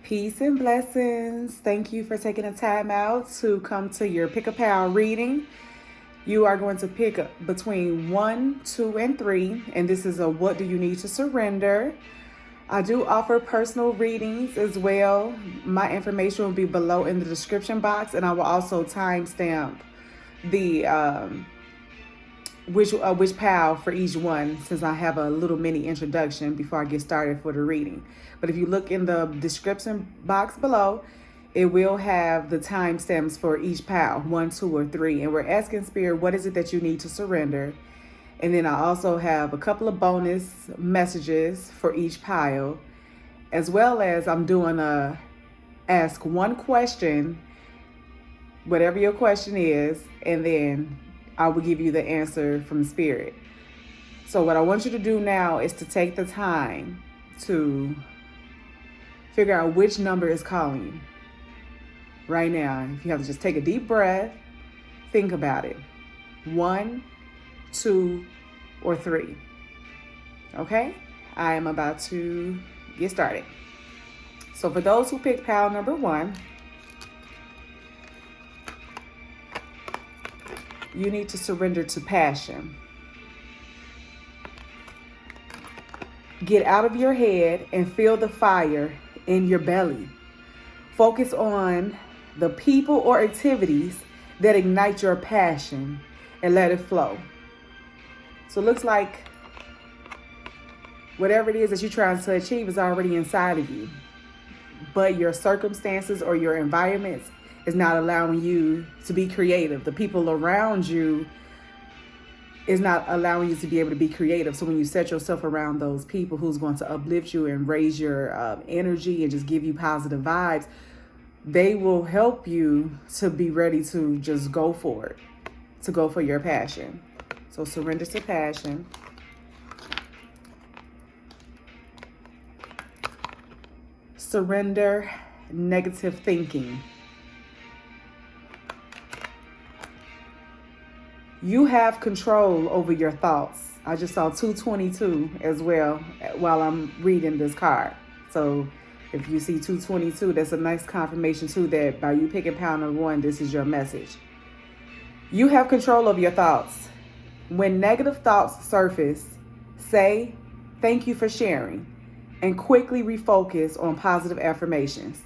Peace and blessings. Thank you for taking the time out to come to your Pick a Pal reading. You are going to pick between 1, 2, and 3, and this is a what do you need to surrender. I do offer personal readings as well. My information will be below in the description box, and I will also timestamp the which pal for each one, since I have a little mini introduction before I get started for the reading. But if you look in the description box below, it will have the timestamps for each pal, 1, 2, or 3. And we're asking Spirit, what is it that you need to surrender? And then I also have a couple of bonus messages for each pile, as well as I'm doing a ask one question, whatever your question is, and then I will give you the answer from Spirit. So what I want you to do now is to take the time to figure out which number is calling you right now. If you have to just take a deep breath, think about it. 1, 2, or 3. Okay? I am about to get started. So for those who picked pile number 1, you need to surrender to passion. Get out of your head and feel the fire in your belly. Focus on the people or activities that ignite your passion and let it flow. So it looks like whatever it is that you're trying to achieve is already inside of you, but your circumstances or your environments is not allowing you to be creative. The people around you is not allowing you to be able to be creative. So when you set yourself around those people who's going to uplift you and raise your energy and just give you positive vibes, they will help you to be ready to just go for it, to go for your passion. So surrender to passion. Surrender negative thinking. You have control over your thoughts. I just saw 222 as well while I'm reading this card. So if you see 222, that's a nice confirmation too that by you picking pile number 1, this is your message. You have control over your thoughts. When negative thoughts surface, say, thank you for sharing, and quickly refocus on positive affirmations.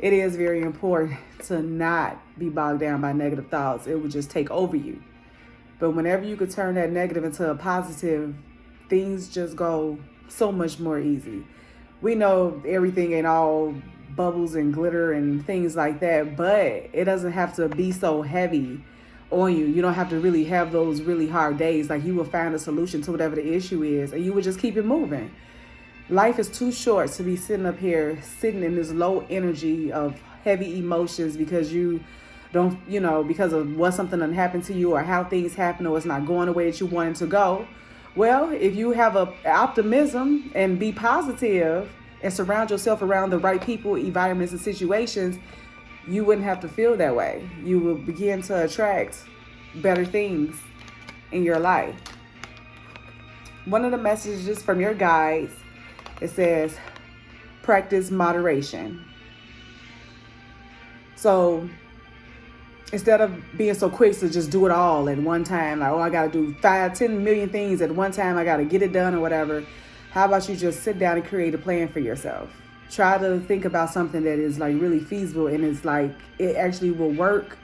It is very important to not be bogged down by negative thoughts. It will just take over you. But whenever you could turn that negative into a positive, things just go so much more easy. We know everything ain't all bubbles and glitter and things like that, but it doesn't have to be so heavy on you. You don't have to really have those really hard days. Like, you will find a solution to whatever the issue is, and you will just keep it moving. Life is too short to be sitting up here, sitting in this low energy of heavy emotions because you don't, because of what something done happened to you or how things happen or it's not going the way that you want it to go. Well, if you have optimism and be positive and surround yourself around the right people, environments, and situations, you wouldn't have to feel that way. You will begin to attract better things in your life. One of the messages from your guides, it says, practice moderation. So instead of being so quick to just do it all at one time, like, I got to do 5, 10 million things at one time, I got to get it done or whatever. How about you just sit down and create a plan for yourself? Try to think about something that is like really feasible and it's like it actually will work.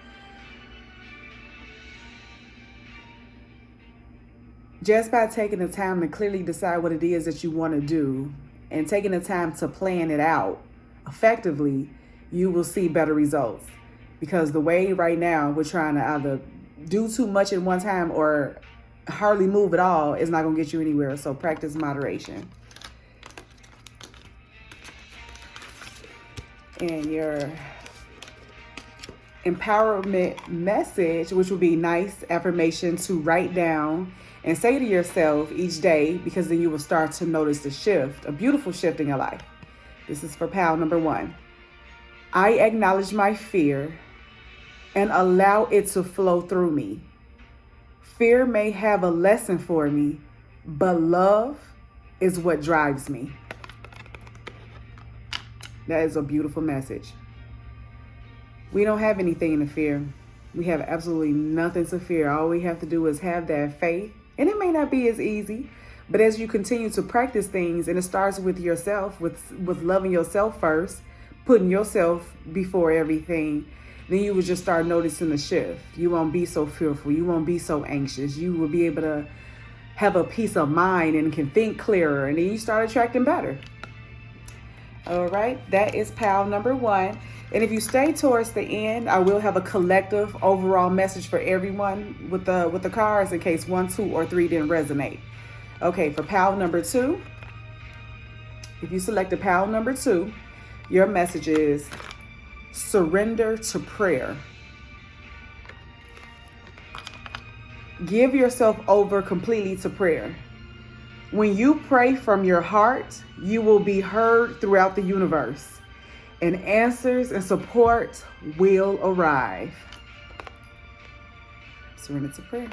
Just by taking the time to clearly decide what it is that you want to do and taking the time to plan it out effectively, you will see better results. Because the way right now we're trying to either do too much at one time or hardly move at all is not going to get you anywhere. So practice moderation. And your empowerment message, which will be nice affirmation to write down and say to yourself each day, because then you will start to notice the shift, a beautiful shift in your life. This is for pal number 1. I acknowledge my fear and allow it to flow through me. Fear may have a lesson for me, but love is what drives me. That is a beautiful message. We don't have anything to fear. We have absolutely nothing to fear. All we have to do is have that faith. And it may not be as easy, but as you continue to practice things, and it starts with yourself, with loving yourself first, putting yourself before everything, then you will just start noticing the shift. You won't be so fearful. You won't be so anxious. You will be able to have a peace of mind and can think clearer, and then you start attracting better. All right, that is pile number 1. And if you stay towards the end, I will have a collective overall message for everyone with the cards in case 1, 2, or 3 didn't resonate. Okay, for pile number 2, if you selected pile number 2, your message is surrender to prayer. Give yourself over completely to prayer. When you pray from your heart, you will be heard throughout the universe, and answers and support will arrive. Surrender to prayer.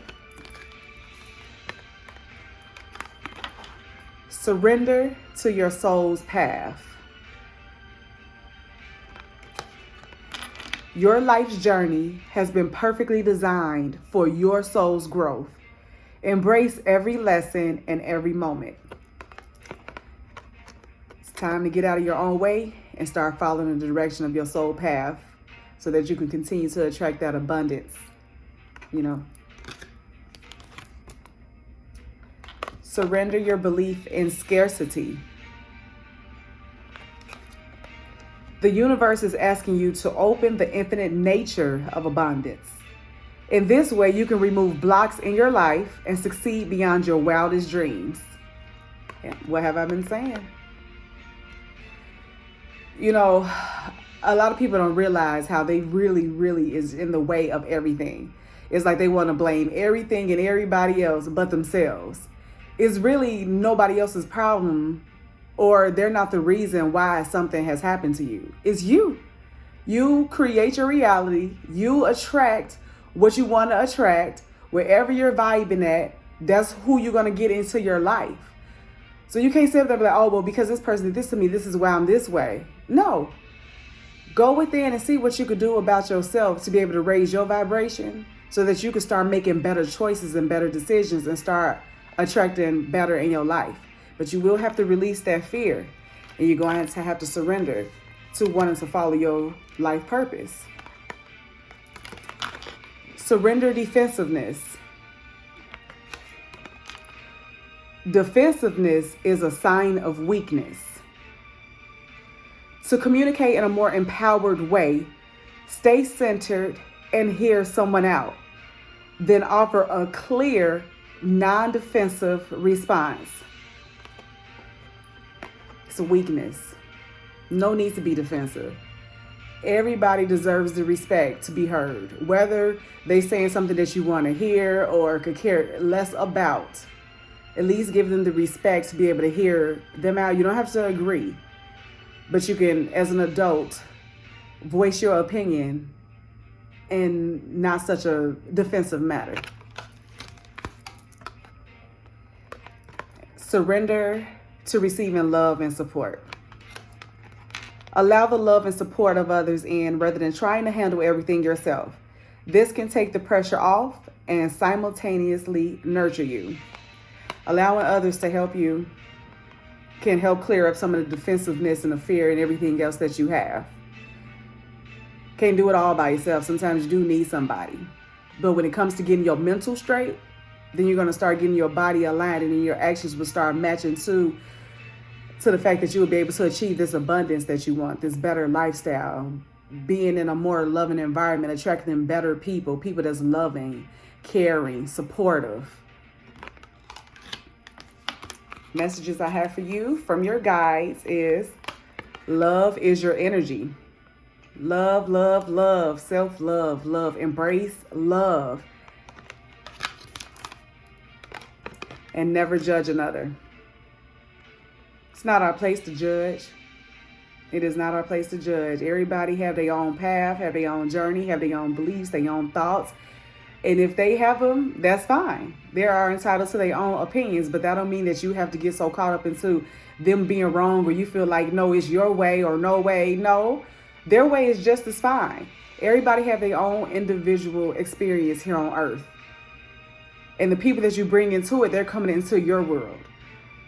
Surrender to your soul's path. Your life's journey has been perfectly designed for your soul's growth. Embrace every lesson and every moment. It's time to get out of your own way and start following the direction of your soul path so that you can continue to attract that abundance, Surrender your belief in scarcity. The universe is asking you to open the infinite nature of abundance. In this way, you can remove blocks in your life and succeed beyond your wildest dreams. Yeah, what have I been saying? A lot of people don't realize how they really is in the way of everything. It's like they want to blame everything and everybody else but themselves. It's really nobody else's problem, or they're not the reason why something has happened to you. It's you. You create your reality. You attract what you want to attract. Wherever you're vibing at, that's who you're going to get into your life. So you can't sit there and be like, oh, well, because this person did this to me, this is why I'm this way. No. Go within and see what you could do about yourself to be able to raise your vibration so that you can start making better choices and better decisions and start attracting better in your life. But you will have to release that fear, and you're going to have to surrender to wanting to follow your life purpose. Surrender defensiveness. Defensiveness is a sign of weakness. To communicate in a more empowered way, stay centered and hear someone out. Then offer a clear, non-defensive response. It's a weakness. No need to be defensive. Everybody deserves the respect to be heard, whether they saying something that you want to hear or could care less about. At least give them the respect to be able to hear them out. You don't have to agree, but you can, as an adult, voice your opinion in not such a defensive matter. Surrender to receiving love and support. Allow the love and support of others in rather than trying to handle everything yourself. This can take the pressure off and simultaneously nurture you. Allowing others to help you can help clear up some of the defensiveness and the fear and everything else that you have. Can't do it all by yourself. Sometimes you do need somebody. But when it comes to getting your mental straight, then you're going to start getting your body aligned, and then your actions will start matching to the fact that you will be able to achieve this abundance that you want, this better lifestyle, being in a more loving environment, attracting better people that's loving, caring, supportive. Messages I have for you from your guides is love is your energy. Love, love, love, self-love, love, embrace love. And never judge another. It's not our place to judge. It is not our place to judge. Everybody have their own path, have their own journey, have their own beliefs, their own thoughts. And if they have them, that's fine. They are entitled to their own opinions, but that don't mean that you have to get so caught up into them being wrong, or you feel like, no, it's your way or no way. No, their way is just as fine. Everybody have their own individual experience here on earth. And the people that you bring into it, they're coming into your world.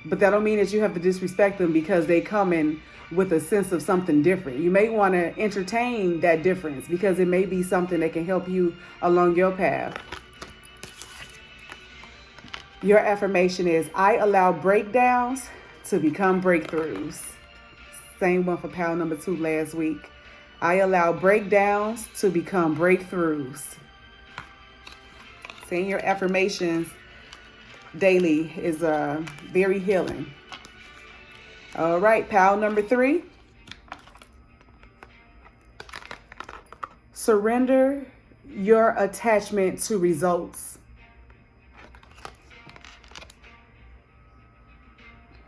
But that don't mean that you have to disrespect them because they come in with a sense of something different. You may want to entertain that difference because it may be something that can help you along your path. Your affirmation is, I allow breakdowns to become breakthroughs. Same one for pile number 2 last week. I allow breakdowns to become breakthroughs. Saying your affirmations daily is very healing. All right, pile number 3. Surrender your attachment to results.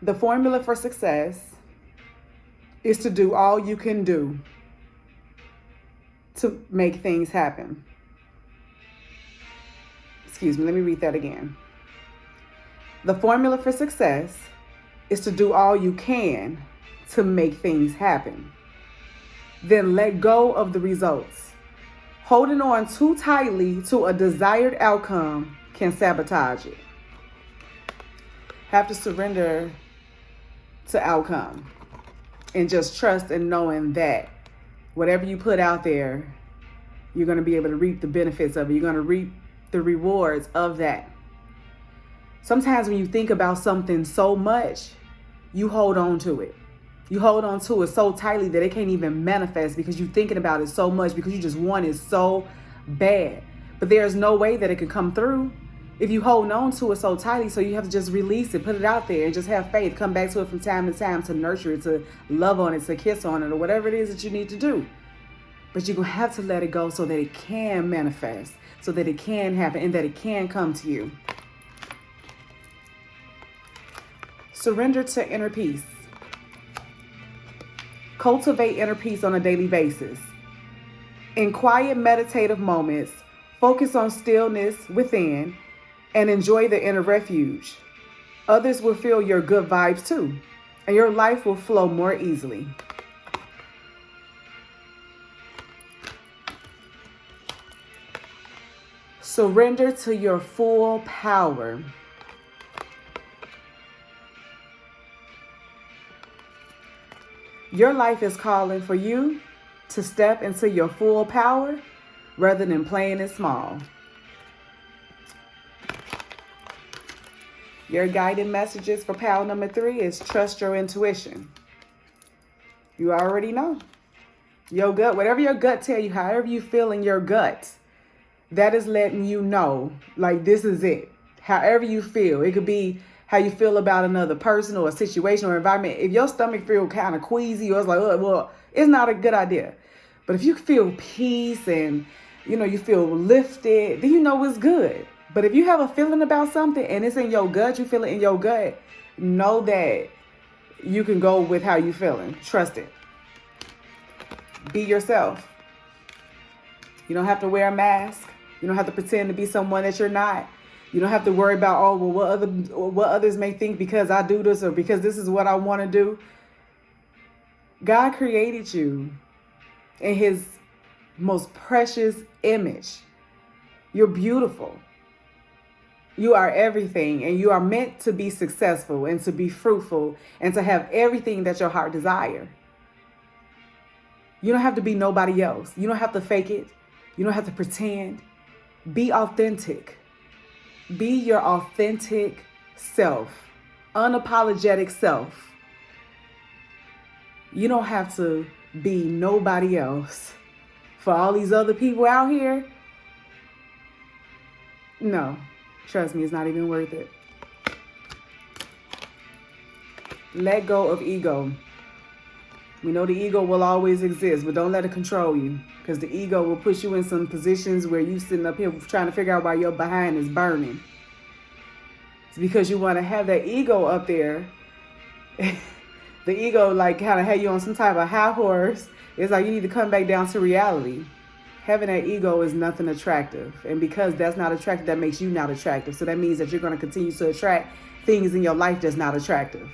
The formula for success is to do all you can do to make things happen. Excuse me, let me read that again. The formula for success is to do all you can to make things happen. Then let go of the results. Holding on too tightly to a desired outcome can sabotage it. Have to surrender to outcome and just trust in knowing that whatever you put out there, you're going to be able to reap the benefits of it. You're going to reap the rewards of that. Sometimes when you think about something so much, you hold on to it. You hold on to it so tightly that it can't even manifest because you're thinking about it so much because you just want it so bad. But there's no way that it can come through if you hold on to it so tightly. So you have to just release it, put it out there, and just have faith. Come back to it from time to time to nurture it, to love on it, to kiss on it, or whatever it is that you need to do. But you're going to have to let it go so that it can manifest, so that it can happen, and that it can come to you. Surrender to inner peace. Cultivate inner peace on a daily basis. In quiet, meditative moments, focus on stillness within and enjoy the inner refuge. Others will feel your good vibes too, and your life will flow more easily. Surrender to your full power. Your life is calling for you to step into your full power rather than playing it small. Your guided messages for pile number 3 is trust your intuition. You already know. Your gut, whatever your gut tell you, however you feel in your gut, that is letting you know, like, this is it. However you feel. It could be how you feel about another person or a situation or environment. If your stomach feels kind of queasy or it's like, oh, well, it's not a good idea. But if you feel peace and, you feel lifted, then you know it's good. But if you have a feeling about something and it's in your gut, you feel it in your gut, know that you can go with how you feeling. Trust it. Be yourself. You don't have to wear a mask. You don't have to pretend to be someone that you're not. You don't have to worry about, oh, well, what others may think because I do this or because this is what I want to do. God created you in his most precious image. You're beautiful. You are everything, and you are meant to be successful and to be fruitful and to have everything that your heart desires. You don't have to be nobody else. You don't have to fake it. You don't have to pretend. Be authentic. Be your authentic self, unapologetic self. You don't have to be nobody else. For all these other people out here, no, trust me, it's not even worth it. Let go of ego. We know the ego will always exist, but don't let it control you, because the ego will push you in some positions where you sitting up here trying to figure out why your behind is burning. It's because you want to have that ego up there. The ego kind of had you on some type of high horse. It's like you need to come back down to reality. having that ego is nothing attractive. And because that's not attractive, that makes you not attractive. So that means that you're going to continue to attract things in your life that's not attractive.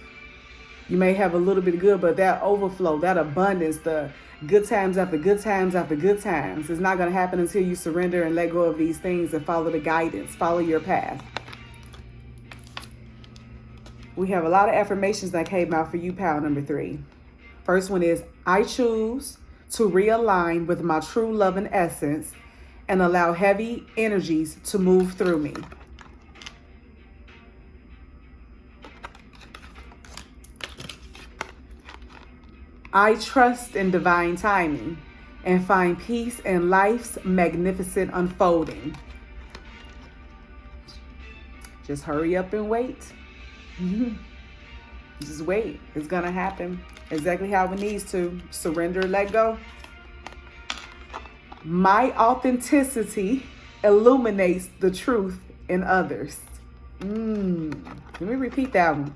You may have a little bit of good, but that overflow, that abundance, the good times after good times after good times, is not going to happen until you surrender and let go of these things and follow the guidance, follow your path. We have a lot of affirmations that came out for you, pile number 3. First one is, I choose to realign with my true love and essence and allow heavy energies to move through me. I trust in divine timing and find peace in life's magnificent unfolding. Just hurry up and wait. Just wait. It's going to happen exactly how it needs to. Surrender, let go. My authenticity illuminates the truth in others. Let me repeat that one.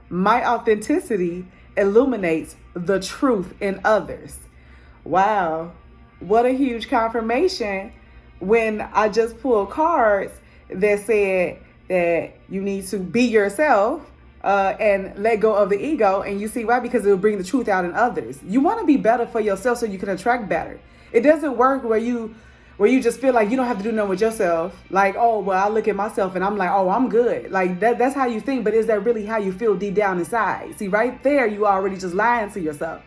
My authenticity illuminates the truth in others. Wow, what a huge confirmation when I just pulled cards that said that you need to be yourself and let go of the ego. And you see why? Because it will bring the truth out in others. You want to be better for yourself so you can attract better. It doesn't work where you just feel like you don't have to do nothing with yourself. Like, oh, well, I look at myself and I'm like, oh, I'm good. Like that's how you think. But is that really how you feel deep down inside? See, right there, you already just lying to yourself.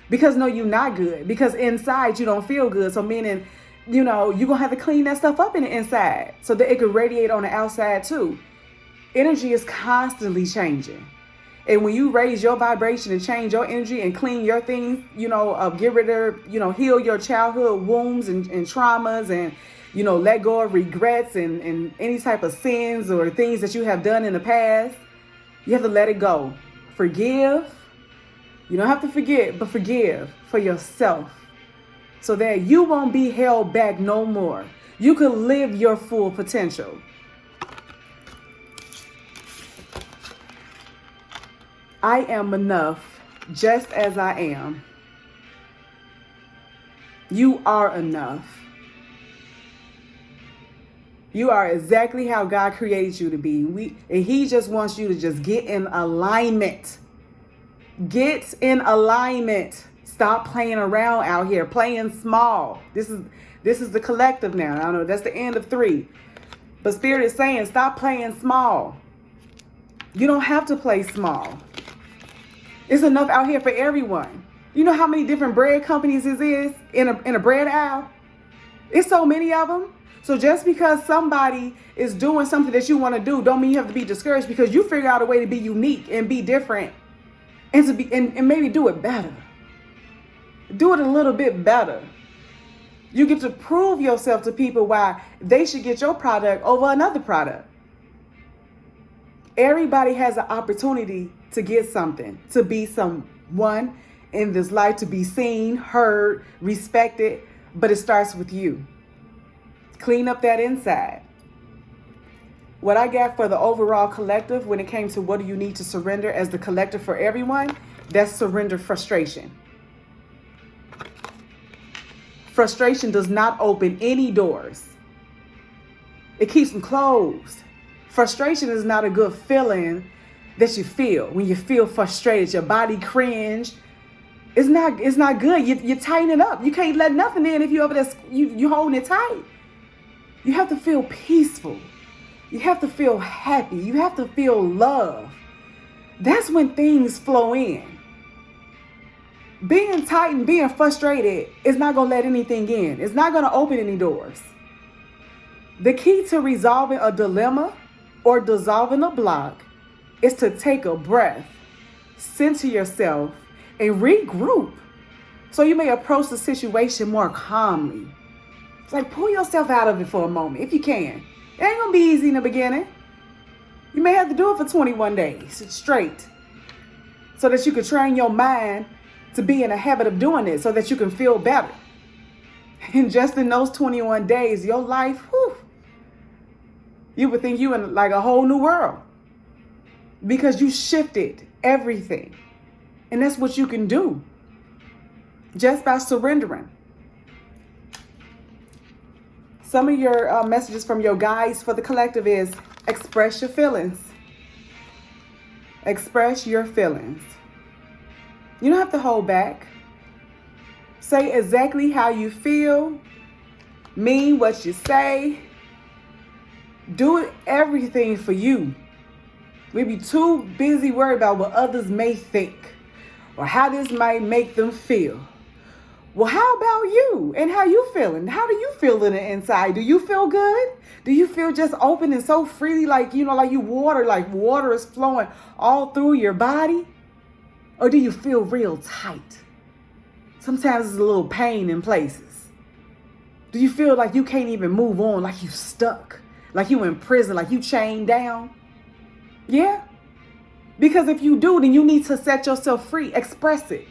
Because no, you're not good. Because inside you don't feel good. So meaning, you're going to have to clean that stuff up in the inside so that it can radiate on the outside too. Energy is constantly changing. And when you raise your vibration and change your energy and clean your things, get rid of, heal your childhood wounds and traumas and, let go of regrets and any type of sins or things that you have done in the past, you have to let it go. Forgive. You don't have to forget, but forgive for yourself so that you won't be held back no more. You can live your full potential. I am enough just as I am. You are enough. You are exactly how God created you to be. And He just wants you to just get in alignment. Get in alignment. Stop playing around out here, playing small. This is the collective now. I don't know, that's the end of 3. But Spirit is saying, stop playing small. You don't have to play small. It's enough out here for everyone. You know how many different bread companies this is in a bread aisle? It's so many of them. So just because somebody is doing something that you want to do, don't mean you have to be discouraged, because you figure out a way to be unique and be different and to be and maybe do it better. Do it a little bit better. You get to prove yourself to people why they should get your product over another product. Everybody has an opportunity to get something, to be someone in this life, to be seen, heard, respected, but it starts with you. Clean up that inside. What I got for the overall collective when it came to what do you need to surrender as the collective for everyone, that's surrender frustration. Frustration does not open any doors. It keeps them closed. Frustration is not a good feeling that you feel. When you feel frustrated, your body cringe. It's not good. You tighten it up. You can't let nothing in if you over there, you holding it tight. You have to feel peaceful. You have to feel happy. You have to feel love. That's when things flow in. Being tight and being frustrated is not going to let anything in. It's not going to open any doors. The key to resolving a dilemma or dissolving a block is to take a breath, center yourself, and regroup so you may approach the situation more calmly. It's like pull yourself out of it for a moment if you can. It ain't going to be easy in the beginning. You may have to do it for 21 days straight so that you can train your mind to be in a habit of doing it so that you can feel better. And just in those 21 days, your life, whew, you would think you in like a whole new world because you shifted everything. And that's what you can do just by surrendering. Some of your messages from your guides for the collective is express your feelings. Express your feelings. You don't have to hold back. Say exactly how you feel. Mean what you say. Do everything for you. We be too busy worried about what others may think or how this might make them feel. Well, how about you and how you feeling? How do you feel in the inside? Do you feel good? Do you feel just open and so freely like water is flowing all through your body? Or do you feel real tight? Sometimes there's a little pain in places. Do you feel like you can't even move on, like you stuck, like you in prison, like you chained down? Yeah? Because if you do, then you need to set yourself free. Express it.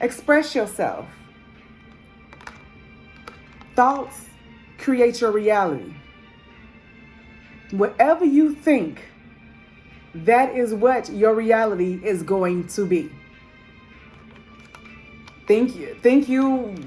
Express yourself. Thoughts create your reality. Whatever you think, that is what your reality is going to be. Think you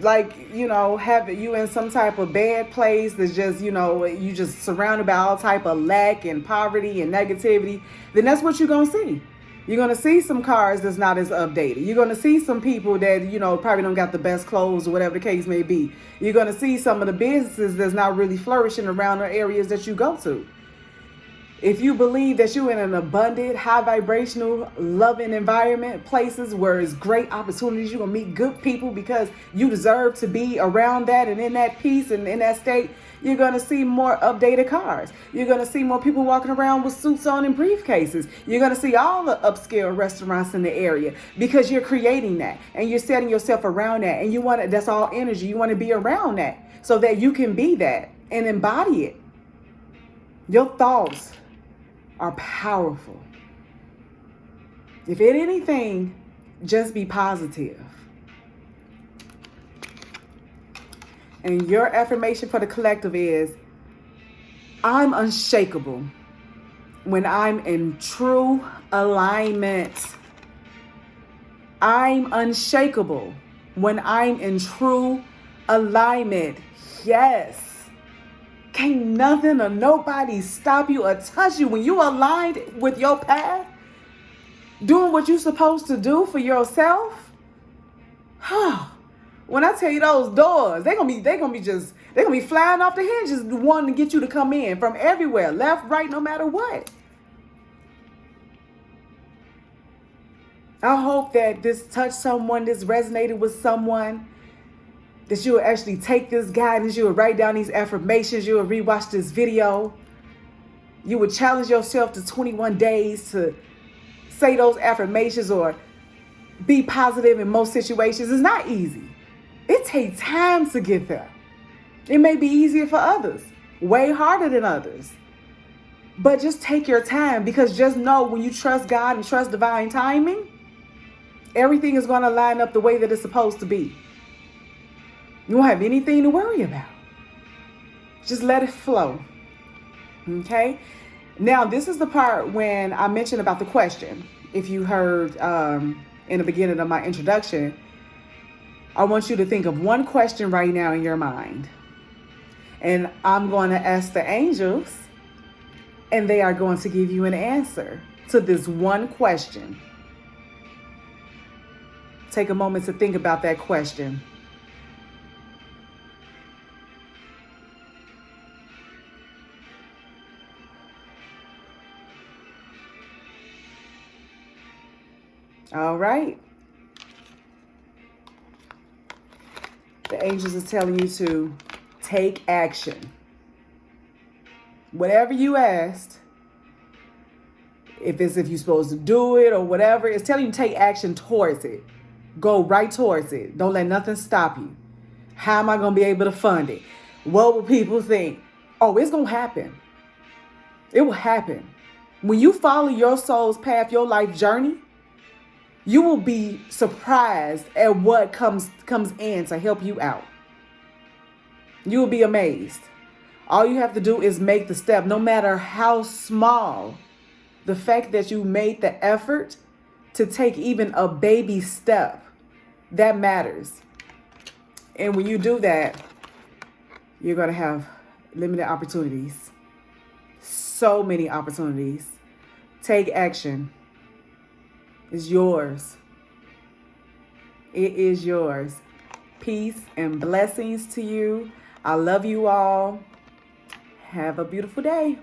have you in some type of bad place that's just, you just surrounded by all type of lack and poverty and negativity, then that's what you're going to see. You're going to see some cars that's not as updated. You're going to see some people that, probably don't got the best clothes or whatever the case may be. You're going to see some of the businesses that's not really flourishing around the areas that you go to. If you believe that you're in an abundant, high vibrational, loving environment, places where it's great opportunities, you're going to meet good people because you deserve to be around that and in that peace and in that state, you're going to see more updated cars. You're going to see more people walking around with suits on and briefcases. You're going to see all the upscale restaurants in the area because you're creating that and you're setting yourself around that. And that's all energy. You want to be around that so that you can be that and embody it. Your thoughts are powerful. If it anything, just be positive. And your affirmation for the collective is, I'm unshakable when I'm in true alignment. I'm unshakable when I'm in true alignment. Yes. Can't nothing or nobody stop you or touch you when you aligned with your path, doing what you're supposed to do for yourself. When I tell you those doors, they're gonna be flying off the hinges, wanting to get you to come in from everywhere, left, right, no matter what. I hope that this touched someone, this resonated with someone, that you will actually take this guidance, you will write down these affirmations, you will rewatch this video. You would challenge yourself to 21 days to say those affirmations or be positive in most situations. It's not easy. It takes time to get there. It may be easier for others, way harder than others. But just take your time, because just know when you trust God and trust divine timing, everything is going to line up the way that it's supposed to be. You won't have anything to worry about. Just let it flow. Okay? Now, this is the part when I mentioned about the question. If you heard in the beginning of my introduction, I want you to think of one question right now in your mind. And I'm going to ask the angels, and they are going to give you an answer to this one question. Take a moment to think about that question. All right. The angels are telling you to take action. Whatever you asked, if you're supposed to do it or whatever, it's telling you to take action towards it. Go right towards it. Don't let nothing stop you. How am I going to be able to fund it? What will people think? Oh, it's going to happen. It will happen. When you follow your soul's path, your life journey, you will be surprised at what comes in to help you out. You will be amazed. All you have to do is make the step, no matter how small. The fact that you made the effort to take even a baby step, that matters. And when you do that, You're going to have limited opportunities. So many opportunities. Take action. It's yours. It is yours. Peace and blessings to you. I love you all. Have a beautiful day.